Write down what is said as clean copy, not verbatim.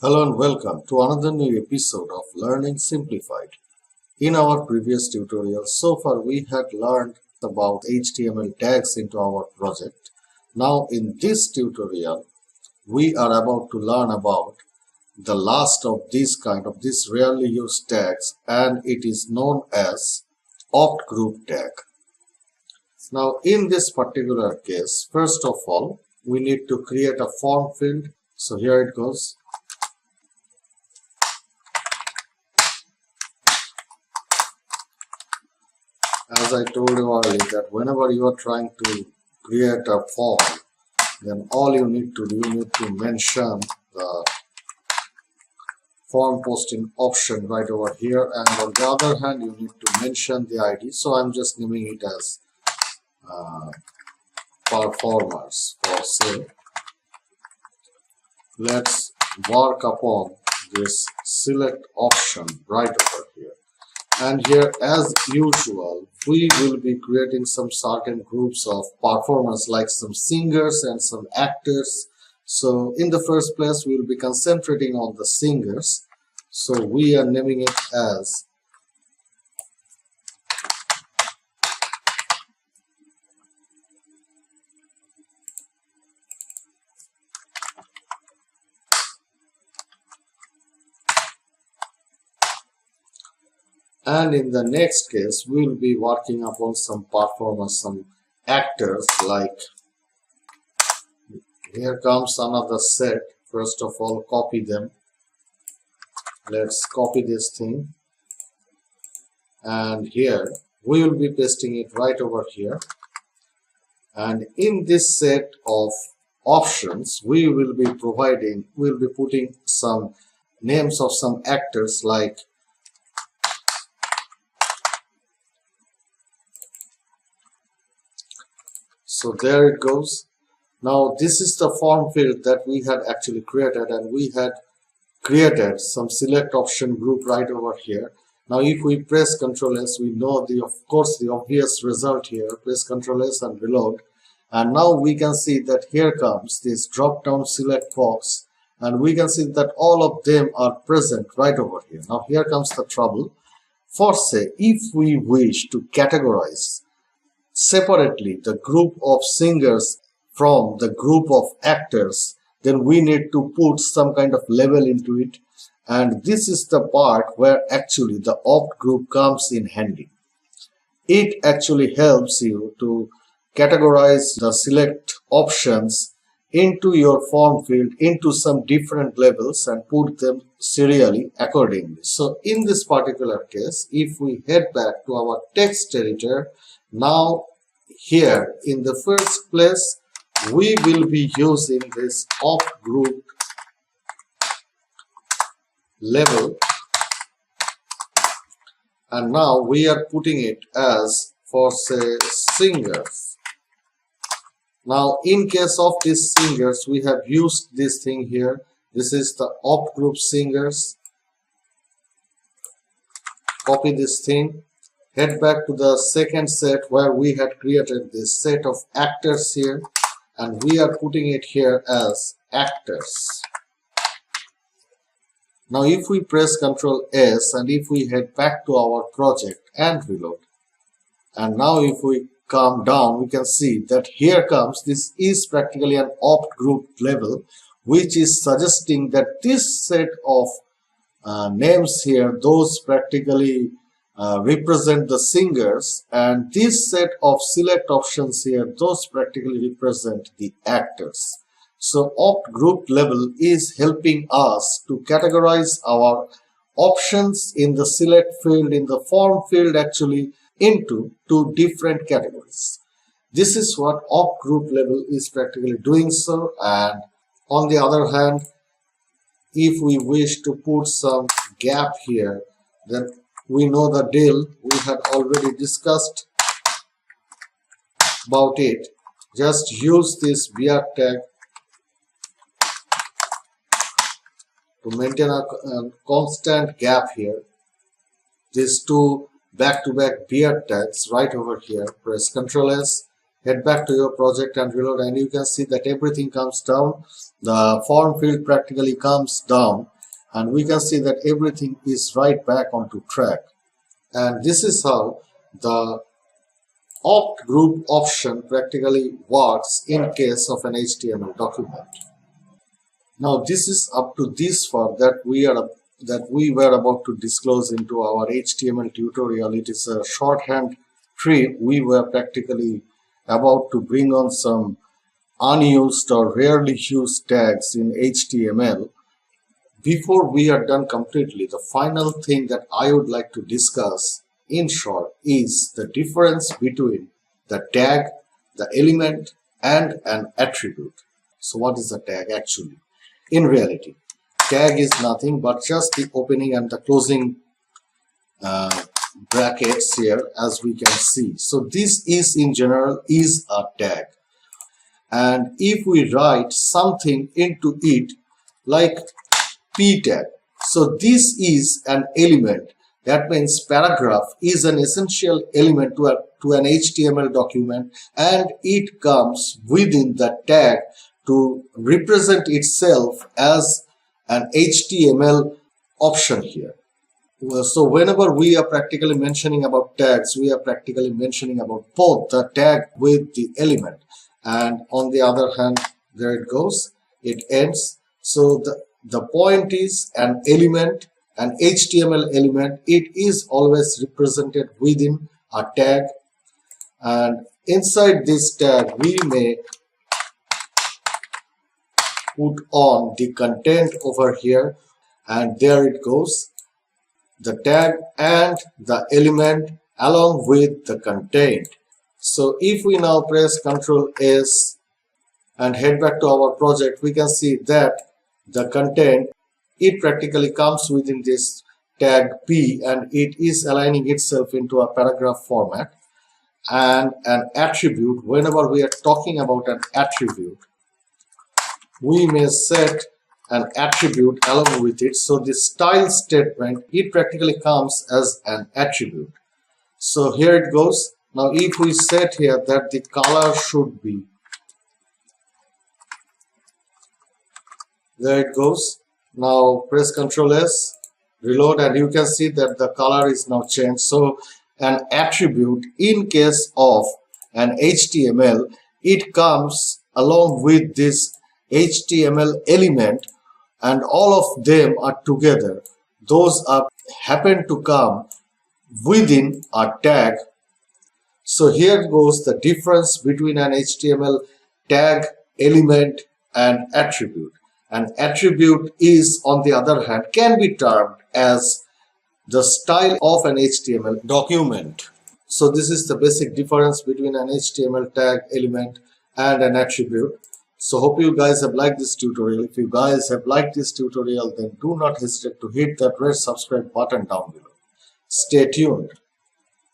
Hello and welcome to another new episode of Learning Simplified. In our previous tutorial, so far we had learned about HTML tags into our project. Now in this tutorial, we are about to learn about the last of this rarely used tags, and it is known as Optgroup tag. Now in this particular case, first of all, we need to create a form field. So here it goes. As I told you earlier, that whenever you are trying to create a form, then all you need to do, you need to mention the form posting option right over here, and on the other hand you need to mention the ID. So I'm just naming it as performers for say. Let's work upon this select option right over here. And here, as usual, we will be creating some certain groups of performers, like some singers and some actors. So in the first place, we will be concentrating on the singers. So we are naming it as and in the next case, we will be working upon some performers, some actors, like here comes another set. First of all, copy them. Let's copy this thing. And here, we will be pasting it right over here. And in this set of options, we will be putting some names of some actors, like so there it goes. Now this is the form field that we had actually created, and we had created some select option group right over here. Now if we press Ctrl S, we know the obvious result here. Press Ctrl S and reload, and now we can see that here comes this drop down select box, and we can see that all of them are present right over here. Now here comes the trouble. For say, if we wish to categorize separately the group of singers from the group of actors, then we need to put some kind of label into it, and this is the part where actually the opt group comes in handy. It actually helps you to categorize the select options into your form field into some different labels and put them serially accordingly. So in this particular case, if we head back to our text editor, now here in the first place we will be using this opt group label, and now we are putting it as for say singers. Now in case of these singers, we have used this thing here. This is the opt group singers. Copy this thing. Head back to the second set where we had created this set of actors here, and we are putting it here as actors. Now if we press Ctrl S and if we head back to our project and reload, and now if we come down, we can see that here comes, this is practically an opt group label, which is suggesting that this set of names here, those practically represent the singers, and this set of select options here, those practically represent the actors. So opt group label is helping us to categorize our options in the select field, in the form field actually, into two different categories. This is what opt group label is practically doing so. And on the other hand, if we wish to put some gap here, then we know the deal. We had already discussed about it. Just use this beard tag to maintain a constant gap here. These two back-to-back beard tags right over here. Press Ctrl S, head back to your project and reload, and you can see that everything comes down. The form field practically comes down, and we can see that everything is right back onto track. And this is how the opt group option practically works in case of an HTML document. Now this is up to this far that we were about to disclose into our HTML tutorial. It is a shorthand trick. We were practically about to bring on some unused or rarely used tags in HTML. Before we are done completely, the final thing that I would like to discuss in short is the difference between the tag, the element, and an attribute. So what is the tag actually? In reality, tag is nothing but just the opening and the closing brackets here, as we can see. So this is in general is a tag. And if we write something into it like p tag, so this is an element. That means paragraph is an essential element to an HTML document, and it comes within the tag to represent itself as an HTML option here. So whenever we are practically mentioning about tags, we are practically mentioning about both the tag with the element. And on the other hand, there it goes, it ends. So the point is an element, an HTML element, it is always represented within a tag, and inside this tag we may put on the content over here, and there it goes, the tag and the element along with the content. So if we now press Ctrl S and head back to our project, we can see that the content, it practically comes within this tag P, and it is aligning itself into a paragraph format. And an attribute, whenever we are talking about an attribute, we may set an attribute along with it. So the style statement, it practically comes as an attribute. So here it goes. Now if we set here that the color should be, there it goes. Now press Ctrl S, reload, and you can see that the color is now changed. So an attribute in case of an HTML, it comes along with this HTML element, and all of them are together. Those are happen to come within a tag. So here goes the difference between an HTML tag, element, and attribute. An attribute is, on the other hand, can be termed as the style of an HTML document. So this is the basic difference between an HTML tag, element, and an attribute. So hope you guys have liked this tutorial. If you guys have liked this tutorial, then do not hesitate to hit that red subscribe button down below. Stay tuned.